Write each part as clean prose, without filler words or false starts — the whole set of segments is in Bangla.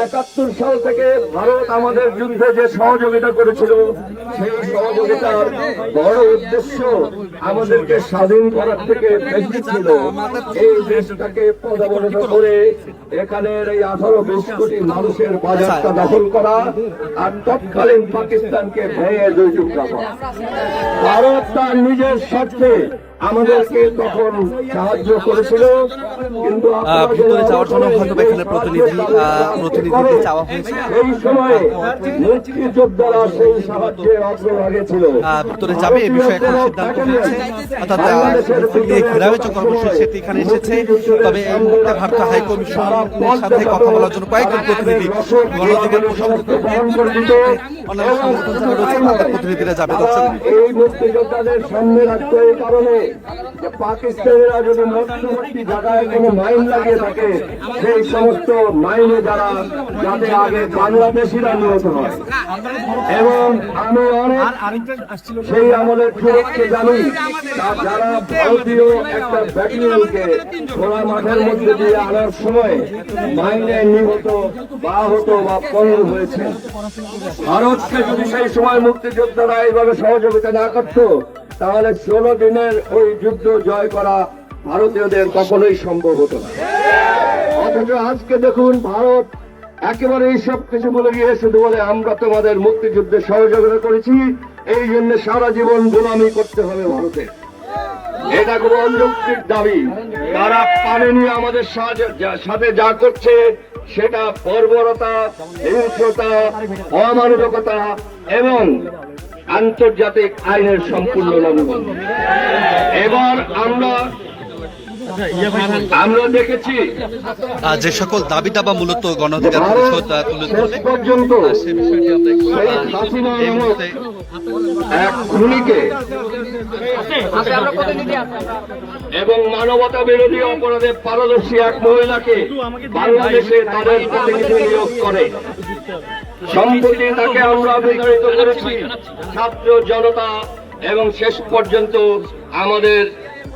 71 সাল থেকে ভারত আমাদের যুদ্ধে যে সহযোগিতা করেছিল, সেই সহযোগিতার বড় উদ্দেশ্য আমাদেরকে স্বাধীন করার থেকে বেশি ছিল এই দেশটাকে পদাবনতা করে এখানের এই 18-20 কোটি মানুষের বাজারটা দখল করা আর তৎকালীন পাকিস্তানকে ভেঙে 2 টুকরা করা। ভারত তার নিজের স্বার্থে আমাদেরকে তখন সাহায্য করেছিল, কিন্তু ভিতরে যাওয়ার জন্য হয়তো এখানে প্রতিনিধি চাওয়া হয়েছে। এই সময়ে মুক্তিযোদ্ধারা সেই সাহায্যে অগ্রভাগে ছিল। ভিতরে যাবে এই বিষয়ে এখন সিদ্ধান্ত হয়েছে, অর্থাৎ ঘেরাও যে কর্মসূচি এখানে এসেছে। তবে এই মুহূর্তে ভারতীয় হাই কমিশনের সাথে কথা বলার জন্য কয়েকজন প্রতিনিধি গণঅধিকার অন্যান্য সংগঠন থেকে রয়েছে, তাদের প্রতিনিধিরা যাবে। এই মুক্তিযোদ্ধাদের সামনে রাখতে এই কারণে যে পাকিস্তানিরা যদি মধ্যবর্তী জায়গায় কোনো মাইন লাগিয়ে থাকে, সেই সমস্ত মাইনে যাতে আগে বাংলাদেশিরা নিহত হয়। এবং আমি অনেক সেই আমলের সুরক্ষে জানি, যারা ভারতীয় একটা ব্যাটালিয়নকে খোলা মাঠের মধ্যে দিয়ে আনার সময় মাইনে নিহত বা হতো বা পঙ্গ হয়েছে। ভারতকে যদি সেই সময় মুক্তিযোদ্ধারা এইভাবে সহযোগিতা না করত, তাহলে 16 দিনের ওই যুদ্ধ জয় করা ভারতীয়দের কখনোই সম্ভব হতো না। অথচ আজকে দেখুন, ভারত একেবারে এই সব কিছু বলে গিয়ে শুধু বলে আমরা তোমাদের মুক্তিযুদ্ধে সহযোগিতা করেছি, এই জন্য সারা জীবন গোলামি করতে হবে ভারতে। এটা খুব অযৌক্তিক দাবি। তারা পারেনি আমাদের সাথে যা করছে সেটা বর্বরতা, হিংস্রতা, অমানবিকতা এবং আন্তর্জাতিক আইনের সম্পূর্ণ লঙ্ঘন। এবার আমরা দেখেছি যে সকল দাবি দাবা মূলত গণঅধিকার পরিষদ পর্যন্ত এক খুনিকে এবং মানবতা বিরোধী অপরাধে পারদর্শী এক মহিলাকে বাংলাদেশে তাদের প্রতিনিধি নিয়োগ করে। সম্প্রতি তাকে আমরা বিতাড়িত করেছি ছাত্র জনতা এবং শেষ পর্যন্ত আমাদের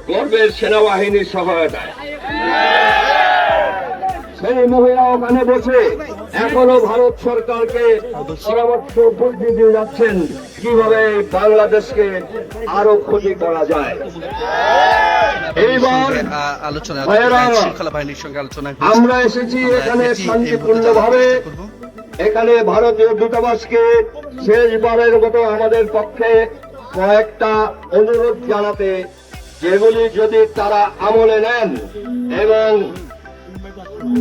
গর্বের সেনাবাহিনীর সহায়তায়। সেই মহিলা ওখানে বসে এখনো ভারত সরকারকে পরামর্শ বুদ্ধি দিয়ে যাচ্ছেন কিভাবে বাংলাদেশকে আরো ক্ষতি করা যায়। এইবার আমরা এসেছি এখানে শান্তিপূর্ণ ভাবে। এখানে ভারতীয় দূতাবাসকে শেষবারের মতো আমাদের পক্ষে কয়েকটা অনুরোধ জানাতে, যেগুলি যদি তারা আমলে নেন এবং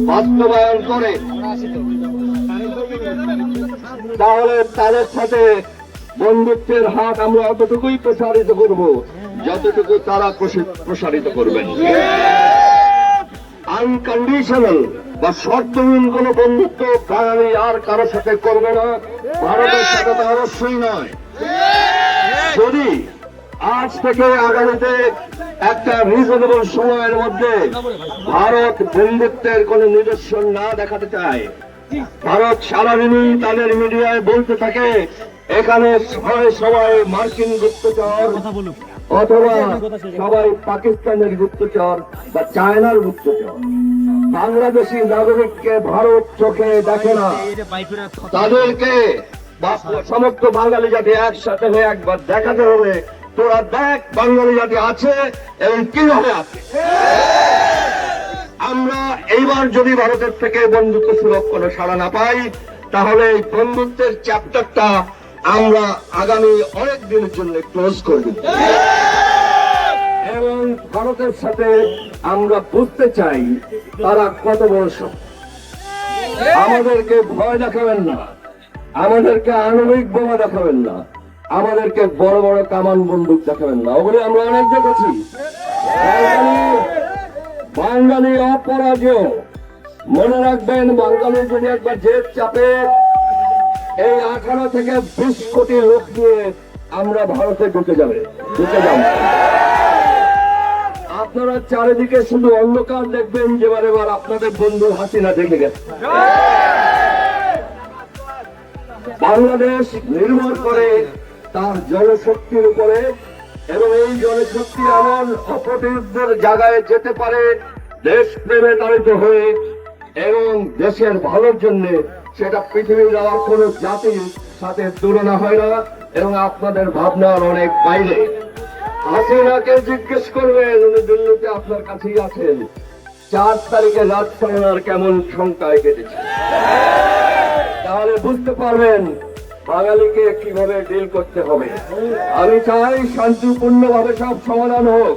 বাস্তবায়ন করে, তাহলে তাদের সাথে বন্ধুত্বের হাত আমরা অতটুকুই প্রসারিত করব যতটুকু তারা প্রসারিত করবেন। আনকন্ডিশনাল বা শর্তহীন কোন বন্ধুত্ব বাঙালি আর কারোর সাথে করবে না, ভারতের সাথে তো অবশ্যই নয়। যদি আজ থেকে আগামীতে একটা রিজনেবল সময়ের মধ্যে ভারত বন্ধুত্বের কোন নিদর্শন না দেখাতে চায়, ভারত সারাদিনই তাদের মিডিয়ায় বলতে থাকে এখানে সবাই মার্কিন গুপ্তচর অথবা সবাই পাকিস্তানের গুপ্তচর বা চায়নার গুপ্তচর, বাংলাদেশি নাগরিককে ভারত চোখে দেখে না, তাদেরকে সমস্ত বাঙালি জাতি একসাথে হয়ে একবার দেখাতে হবে তোরা দেখ বাঙালি জাতি আছে এবং কিভাবে আছে। আমরা এইবার যদি ভারতের থেকে বন্ধুত্ব সুলভ কোনো সাড়া না পাই, তাহলে এই বন্ধুত্বের চ্যাপ্টারটা আমরা আগামী অনেক দিনের জন্য ক্লোজ করে দিব। এবং ভারতের সাথে আমরা বুঝতে চাই তারা কত বড় শক্তি। আমাদেরকে ভয় দেখাবেন না, আমাদেরকে আণবিক বোমা দেখাবেন না, আমাদেরকে বড় বড় কামান বন্দুক দেখাবেন না। ওগুলি আমরা অনেক দেখেছি। বাঙালি অপরাজেয়, মনে রাখবেন, বাঙালি যদি একবার জেদ চাপে, এই 18 থেকে 20 কোটি লোক নিয়ে আমরা ভারতে ঢুকে যাব। আপনারা চারিদিকে শুধু অন্ধকার দেখবেন, যেবার এবার আপনাদের বন্ধু হাসিনা দেখে গেছে। বাংলাদেশ নির্ভর করে তার জনশক্তির উপরে, এবং এই জনশক্তি এমন অপ্রতিরোধের জায়গায় যেতে পারে দেশপ্রেমে তাড়িত হয়ে এবং দেশের ভালোর জন্য, সেটা পৃথিবীর আর কোনো জাতির সাথে তুলনা হয় না এবং আপনাদের ভাবনার অনেক বাইরে। হাসিনাকে জিজ্ঞেস করবেন, উনি দিল্লিতে আপনার কাছেই আছেন, 4 তারিখে রাত চালানোর কেমন সংখ্যায় কেটেছে, তাহলে বুঝতে পারবেন বাঙালিকে কিভাবে ডিল করতে হবে। আমি চাই শান্তিপূর্ণভাবে সব সমাধান হোক।